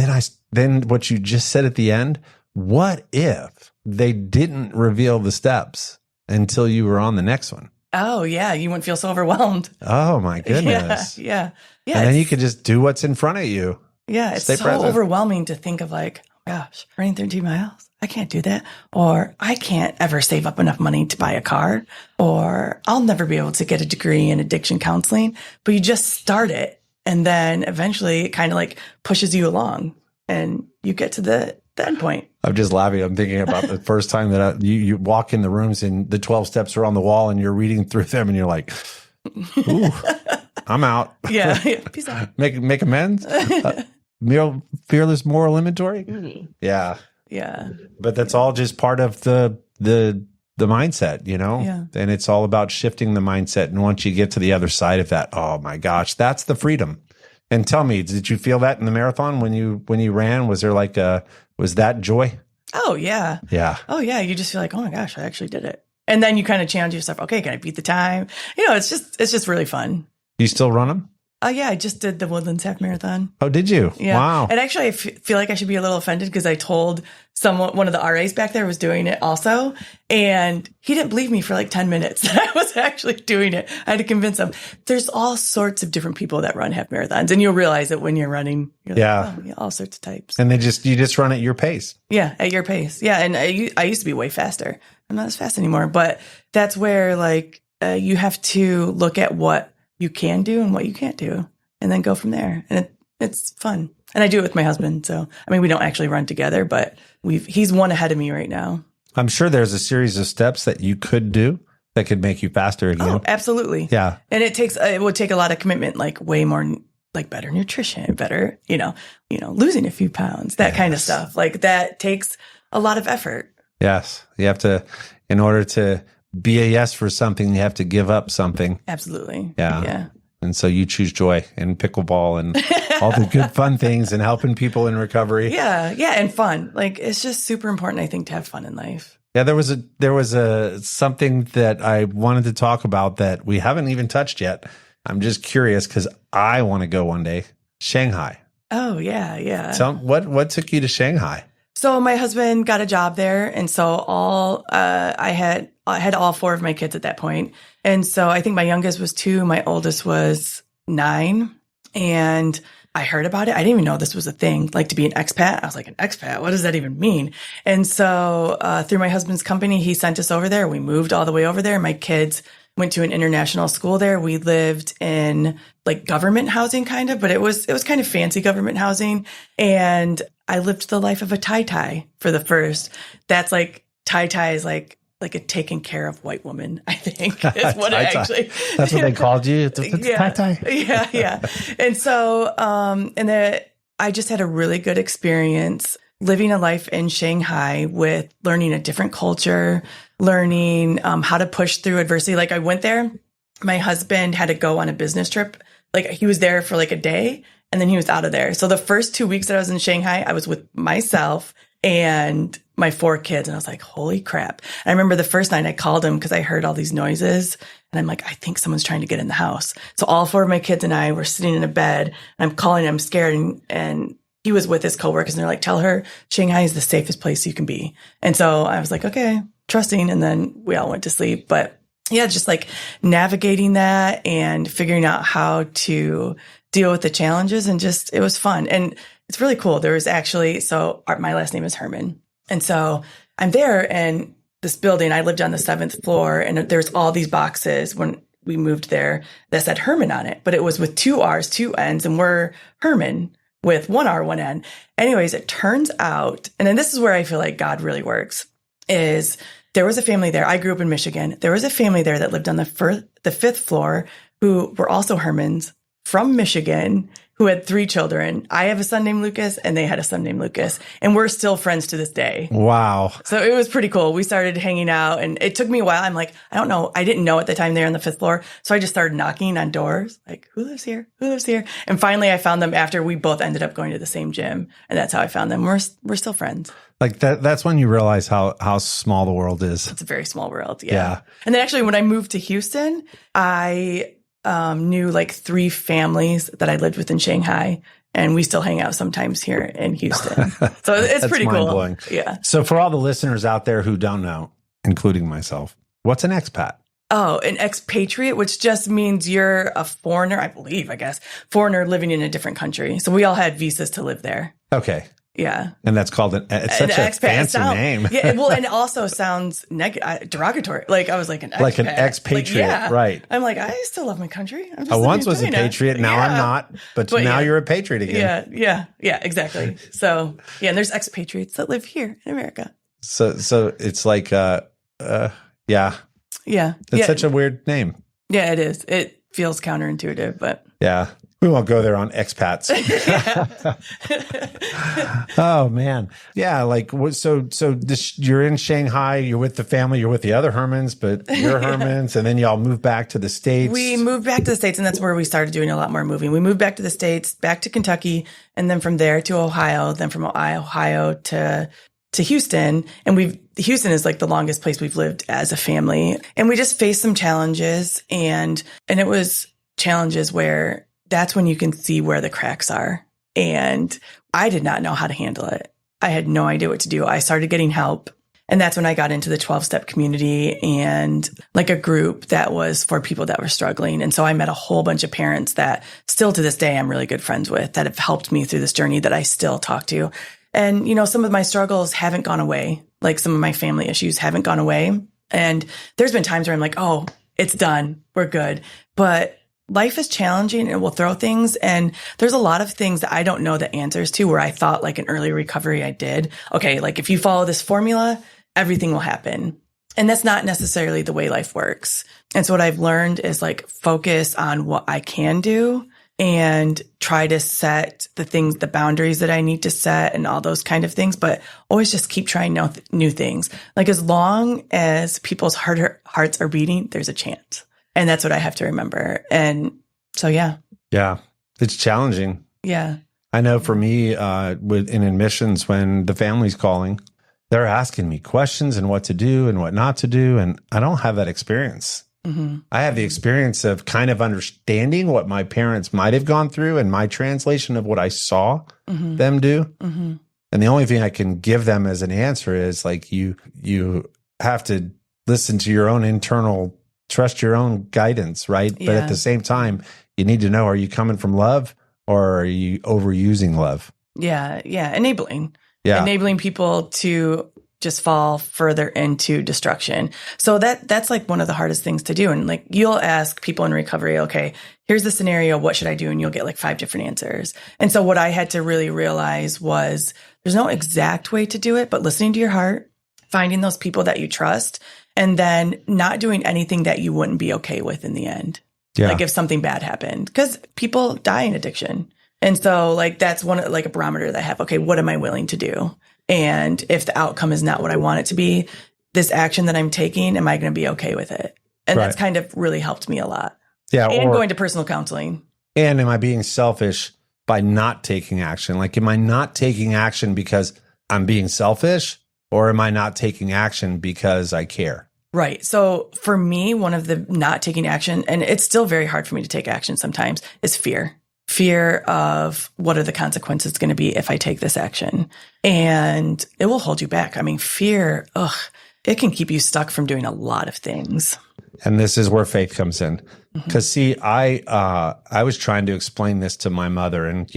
then what you just said at the end, what if they didn't reveal the steps until you were on the next one? Oh, yeah. You wouldn't feel so overwhelmed. Oh, my goodness. Yeah. And then you could just do what's in front of you. Yeah. It's so overwhelming to think of like, oh, gosh, running 13 miles. I can't do that. Or I can't ever save up enough money to buy a car. Or I'll never be able to get a degree in addiction counseling. But you just start it. And then eventually it kind of like pushes you along and you get to the end point. I'm just laughing. I'm thinking about the first time that you walk in the rooms and the 12 steps are on the wall and you're reading through them and you're like, ooh, I'm out. Yeah. Peace out. Make amends. Fearless moral inventory. Mm-hmm. Yeah. Yeah. But that's all just part of the mindset, you know? Yeah. And it's all about shifting the mindset. And once you get to the other side of that, oh my gosh, that's the freedom. And tell me, did you feel that in the marathon when you ran? Was there was that joy? Oh, yeah. Yeah. Oh, yeah. You just feel like, oh my gosh, I actually did it. And then you kind of challenge yourself. Okay, can I beat the time? It's just really fun. You still run them? Oh, yeah. I just did the Woodlands Half Marathon. Oh, did you? Yeah. Wow. And actually, I feel like I should be a little offended because I told one of the RAs back there was doing it also. And he didn't believe me for like 10 minutes that I was actually doing it. I had to convince him. There's all sorts of different people that run half marathons. And you'll realize it when you're running. You're like, oh, yeah, all sorts of types. And you just run at your pace. Yeah, at your pace. Yeah. And I used to be way faster. I'm not as fast anymore. But that's where you have to look at what you can do and what you can't do. And then go from there. And it's fun. And I do it with my husband. So, I mean, we don't actually run together, but he's one ahead of me right now. I'm sure there's a series of steps that you could do that could make you faster again. Oh, absolutely. Yeah. And it would take a lot of commitment, like way more, like better nutrition, better, losing a few pounds, that kind of stuff. Like that takes a lot of effort. Yes. You have to, in order to be a yes for something, you have to give up something. Absolutely. Yeah. Yeah. And so you choose joy and pickleball and all the good fun things and helping people in recovery. Yeah. Yeah. And fun. Like it's just super important, I think, to have fun in life. Yeah. There was something that I wanted to talk about that we haven't even touched yet. I'm just curious because I want to go one day. Shanghai. Oh, yeah. Yeah. So what took you to Shanghai? So my husband got a job there. And so I had all 4 of my kids at that point. And so I think my youngest was 2. My oldest was 9. And I heard about it. I didn't even know this was a thing, like to be an expat. I was like, an expat? What does that even mean? And so through my husband's company, he sent us over there. We moved all the way over there. My kids went to an international school there. We lived in like government housing kind of, but it was kind of fancy government housing. And I lived the life of a tie for the first. That's like tie is like a taken care of white woman, I think is what it actually. That's what they called you. It's tie. Yeah. Yeah. And so, I just had a really good experience living a life in Shanghai with learning a different culture, learning how to push through adversity. Like I went there, my husband had to go on a business trip. Like he was there for like a day and then he was out of there. So the first 2 weeks that I was in Shanghai, I was with myself and my 4 kids. And I was like, holy crap. And I remember the first night I called him because I heard all these noises and I'm like, I think someone's trying to get in the house. So all 4 of my kids and I were sitting in a bed and I'm calling him scared and he was with his coworkers and they're like, tell her Shanghai is the safest place you can be. And so I was like, okay, trusting. And then we all went to sleep. But yeah, just like navigating that and figuring out how to deal with the challenges and just, it was fun. And it's really cool. There was actually, my last name is Herman. And so I'm there and this building, I lived on the 7th floor and there's all these boxes when we moved there that said Herman on it, but it was with 2 R's, 2 N's, and we're Herman with 1 R, 1 N. Anyways, it turns out, and then this is where I feel like God really works, is there was a family there. I grew up in Michigan. There was a family there that lived on the 5th floor who were also Hermans from Michigan who had 3 children. I have a son named Lucas and they had a son named Lucas and we're still friends to this day. Wow. So it was pretty cool. We started hanging out and it took me a while. I'm like, I don't know. I didn't know at the time they were on the 5th floor. So I just started knocking on doors like, who lives here? Who lives here? And finally I found them after we both ended up going to the same gym. And that's how I found them. We're still friends. Like that's when you realize how small the world is. It's a very small world. Yeah. And then actually when I moved to Houston, I knew like 3 families that I lived with in Shanghai, and we still hang out sometimes here in Houston. So it's pretty cool. Yeah. So for all the listeners out there who don't know, including myself, what's an expat? Oh, an expatriate, which just means you're a foreigner, I believe, I guess, foreigner living in a different country. So we all had visas to live there. Okay. Yeah. And that's called it's such a fancy name. Yeah. Well, and it also sounds derogatory. Like I was like an expat. Like an expatriate. Like, yeah. Right. I'm like, I still love my country. I once was a patriot. Now I'm not. But now you're a patriot again. Yeah. Yeah. Exactly. So yeah. And there's expatriates that live here in America. So it's like, yeah. Yeah. It's such a weird name. Yeah, it is. It feels counterintuitive, but yeah. We won't go there on expats. Oh man. Yeah. Like, you're in Shanghai, you're with the family, you're with the other Hermans, but you're Hermans, and then y'all move back to the States. We moved back to the States, and that's where we started doing a lot more moving. We moved back to the States, back to Kentucky, and then from there to Ohio, then from Ohio to Houston. And Houston is like the longest place we've lived as a family. And we just faced some challenges, and it was challenges where that's when you can see where the cracks are. And I did not know how to handle it. I had no idea what to do. I started getting help. And that's when I got into the 12-step community and like a group that was for people that were struggling. And so I met a whole bunch of parents that still to this day I'm really good friends with, that have helped me through this journey, that I still talk to. And, some of my struggles haven't gone away. Like some of my family issues haven't gone away. And there's been times where I'm like, oh, it's done. We're good. But life is challenging and it will throw things. And there's a lot of things that I don't know the answers to, where I thought like in early recovery, I did. Okay, like if you follow this formula, everything will happen. And that's not necessarily the way life works. And so what I've learned is like focus on what I can do and try to set the boundaries that I need to set and all those kind of things, but always just keep trying new things. Like as long as people's hearts are beating, there's a chance. And that's what I have to remember. And so, yeah. Yeah. It's challenging. Yeah. I know for me, in admissions, when the family's calling, they're asking me questions and what to do and what not to do. And I don't have that experience. Mm-hmm. I have the experience of kind of understanding what my parents might have gone through and my translation of what I saw them do. Mm-hmm. And the only thing I can give them as an answer is like, you have to listen to your own internal, trust your own guidance, right? Yeah. But at the same time, you need to know, are you coming from love or are you overusing love? Yeah. Yeah. Enabling people to just fall further into destruction. So that's like one of the hardest things to do. And like you'll ask people in recovery, okay, here's the scenario, what should I do? And you'll get like 5 different answers. And so what I had to really realize was there's no exact way to do it, but listening to your heart, finding those people that you trust, and then not doing anything that you wouldn't be okay with in the end. Yeah. Like if something bad happened, because people die in addiction. And so like, that's like a barometer that I have. Okay, what am I willing to do? And if the outcome is not what I want it to be, this action that I'm taking, am I going to be okay with it? And that's kind of really helped me a lot. Yeah. And going to personal counseling. And am I being selfish by not taking action? Like, am I not taking action because I'm being selfish, or am I not taking action because I care? Right. So for me, one of the not taking action, and it's still very hard for me to take action sometimes, is fear. Fear of what are the consequences going to be if I take this action? And it will hold you back. I mean, fear, it can keep you stuck from doing a lot of things. And this is where faith comes in. Because see, I was trying to explain this to my mother, and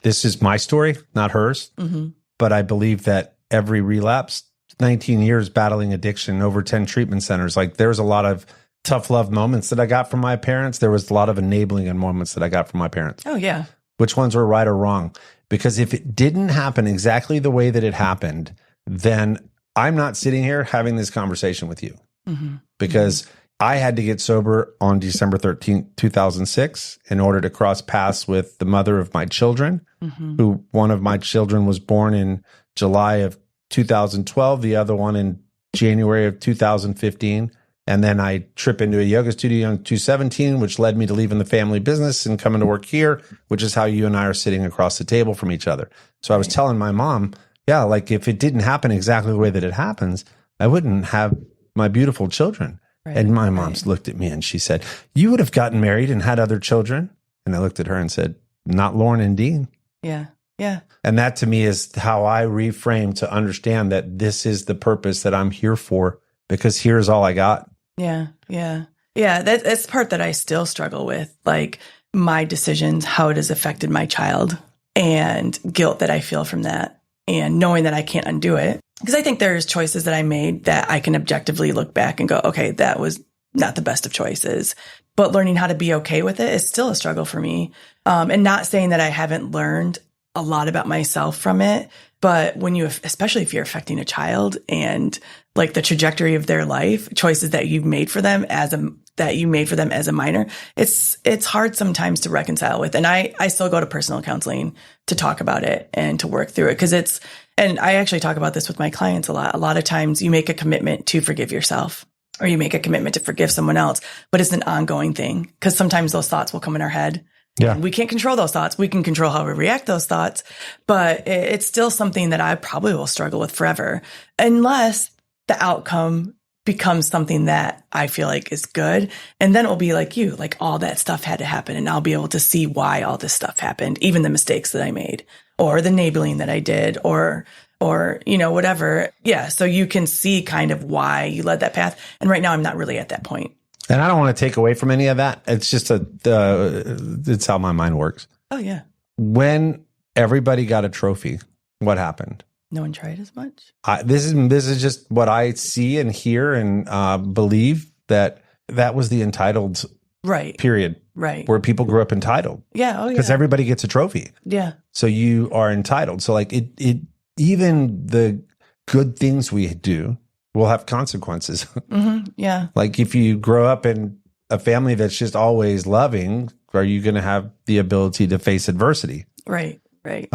this is my story, not hers. Mm-hmm. But I believe that every relapse, 19 years battling addiction, over 10 treatment centers, like there's a lot of tough love moments that I got from my parents. There was a lot of enabling and moments that I got from my parents. Oh, yeah. Which ones were right or wrong? Because if it didn't happen exactly the way that it happened, then I'm not sitting here having this conversation with you. Mm-hmm. Because I had to get sober on December 13th, 2006 in order to cross paths with the mother of my children, who one of my children was born in July of 2012, the other one in January of 2015. And then I trip into a yoga studio in 2017, which led me to leaving the family business and coming to work here, which is how you and I are sitting across the table from each other. So I was telling my mom, yeah, like if it didn't happen exactly the way that it happens, I wouldn't have my beautiful children. Right. And my mom's looked at me and she said, you would have gotten married and had other children. And I looked at her and said, not Lauren and Dean. Yeah. Yeah. And that to me is how I reframe to understand that this is the purpose that I'm here for, because here's all I got. Yeah. Yeah. Yeah. That's the part that I still struggle with, like my decisions, how it has affected my child, and guilt that I feel from that, and knowing that I can't undo it. Because I think there's choices that I made that I can objectively look back and go, okay, that was not the best of choices. But learning how to be okay with it is still a struggle for me. And not saying that I haven't learned a lot about myself from it, but when especially if you're affecting a child and like the trajectory of their life, choices that you've made for them as that you made for them as a minor, it's hard sometimes to reconcile with. And I still go to personal counseling to talk about it and to work through it, and I actually talk about this with my clients a lot. A lot of times you make a commitment to forgive yourself, or you make a commitment to forgive someone else, but it's an ongoing thing, because sometimes those thoughts will come in our head. Yeah. And we can't control those thoughts. We can control how we react to those thoughts, but it's still something that I probably will struggle with forever, unless the outcome becomes something that I feel like is good. And then it will be like you, like all that stuff had to happen. And I'll be able to see why all this stuff happened, even the mistakes that I made, or the enabling that I did, or, whatever. Yeah. So you can see kind of why you led that path. And right now I'm not really at that point. And I don't want to take away from any of that. It's just it's how my mind works. Oh yeah. When everybody got a trophy, what happened? No one tried as much. This is just what I see and hear and believe, that was the entitled period. Right. Where people grew up entitled. Yeah. Oh yeah. Because everybody gets a trophy. Yeah. So you are entitled. So like it even the good things we do will have consequences. Mm-hmm. Yeah. Like if you grow up in a family that's just always loving, are you going to have the ability to face adversity? Right. Right.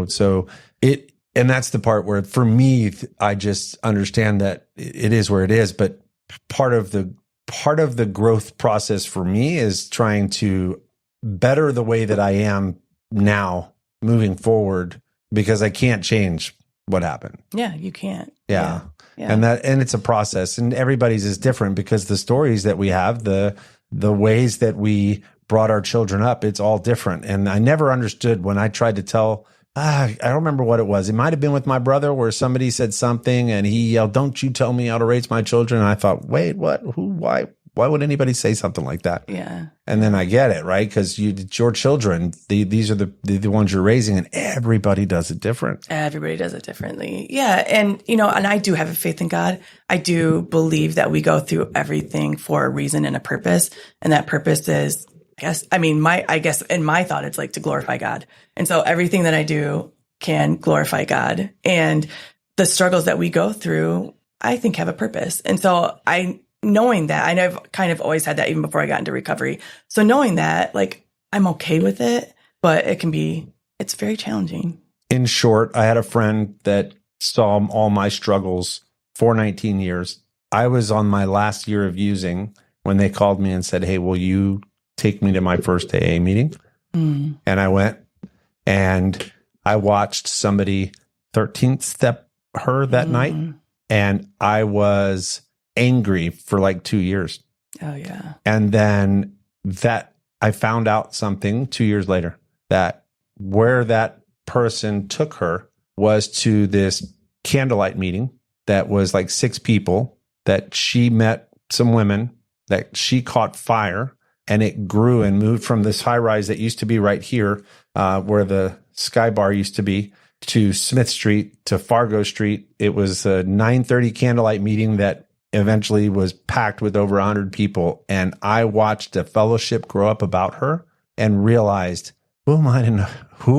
So and that's the part where, for me, I just understand that it is where it is. But part of the growth process for me is trying to better the way that I am now moving forward, because I can't change what happened. Yeah, you can't. Yeah. And it's a process, and everybody's is different, because the stories that we have, the ways that we brought our children up, it's all different. And I never understood when I tried to tell, I don't remember what it was. It might have been with my brother, where somebody said something and he yelled, "Don't you tell me how to raise my children." And I thought, wait, what? Who? Why would anybody say something like that? Yeah. And then I get it, right? Because it's your children. These are the ones you're raising, and everybody does it different. Everybody does it differently. Yeah. And, and I do have a faith in God. I do believe that we go through everything for a reason and a purpose. And that purpose is, I guess in my thought, it's like to glorify God. And so everything that I do can glorify God. And the struggles that we go through, I think, have a purpose. And so knowing that, I know I've kind of always had that even before I got into recovery. So knowing that, like, I'm okay with it, but it's very challenging. In short, I had a friend that saw all my struggles for 19 years. I was on my last year of using when they called me and said, "Hey, will you take me to my first AA meeting?" And I went, and I watched somebody 13th step her that night, and I was angry for like 2 years. Oh yeah. And then I found out something 2 years later, that where that person took her was to this candlelight meeting that was like 6 people, that she met some women, that she caught fire, and it grew and moved from this high rise that used to be right here, where the Sky Bar used to be, to Smith Street, to Fargo Street. It was a 9:30 candlelight meeting that eventually was packed with over 100 people. And I watched a fellowship grow up about her and realized, who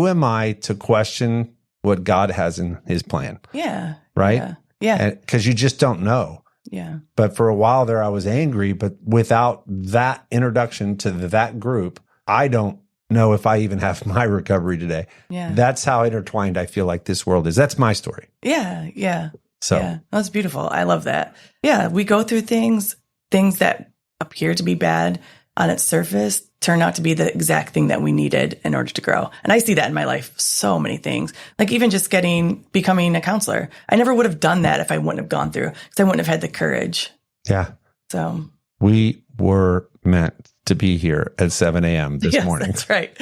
am I to question what God has in his plan? Yeah. Right? Yeah. Because you just don't know. Yeah. But for a while there, I was angry. But without that introduction to that group, I don't know if I even have my recovery today. Yeah. That's how intertwined I feel like this world is. That's my story. Yeah. Yeah. So yeah, that's beautiful. I love that. Yeah. We go through things that appear to be bad on its surface turn out to be the exact thing that we needed in order to grow. And I see that in my life. So many things, like even just becoming a counselor. I never would have done that if I wouldn't have gone through, because I wouldn't have had the courage. Yeah. So we were meant to be here at 7 a.m. this morning. That's right.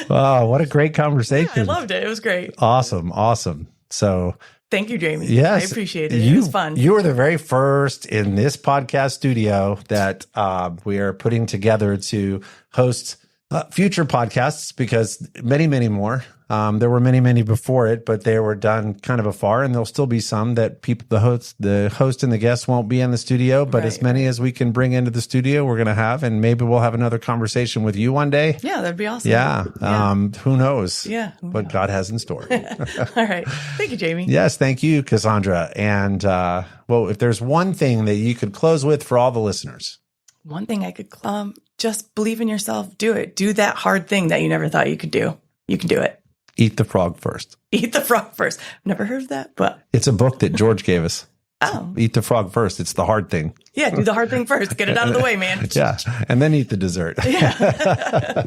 Oh, what a great conversation. Yeah, I loved it. It was great. Awesome. So thank you, Jamie. Yes. I appreciate it. It was fun. You were the very first in this podcast studio that we are putting together to host future podcasts, because many, many more. There were many, many before it, but they were done kind of afar, and there'll still be some that the host and the guests won't be in the studio, but as many as we can bring into the studio, we're going to have, and maybe we'll have another conversation with you one day. Yeah, that'd be awesome. Yeah. Who knows? Yeah. What God has in store. All right. Thank you, Jamie. Yes. Thank you, Cassandra. And, if there's one thing that you could close with for all the listeners. One thing I could just believe in yourself. Do it. Do that hard thing that you never thought you could do. You can do it. Eat the frog first. Eat the frog first. Never heard of that, but it's a book that George gave us. Oh. Eat the frog first. It's the hard thing. Yeah, do the hard thing first. Get it out of the way, man. Yeah. And then eat the dessert. Yeah.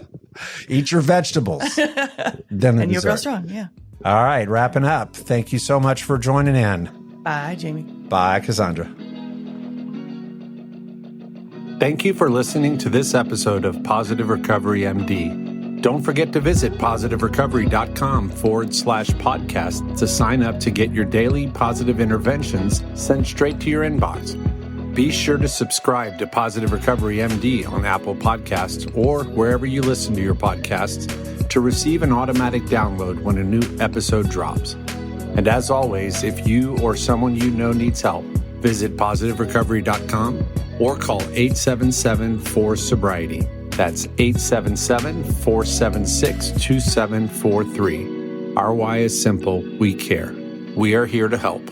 Eat your vegetables. Then the and you'll dessert. grow strong. Yeah. All right. Wrapping up. Thank you so much for joining in. Bye, Jamie. Bye, Cassandra. Thank you for listening to this episode of Positive Recovery MD. Don't forget to visit positiverecovery.com/podcast to sign up to get your daily positive interventions sent straight to your inbox. Be sure to subscribe to Positive Recovery MD on Apple Podcasts or wherever you listen to your podcasts to receive an automatic download when a new episode drops. And as always, if you or someone you know needs help, visit positiverecovery.com or call 877-4-SOBRIETY. That's 877-476-2743. Our why is simple. We care. We are here to help.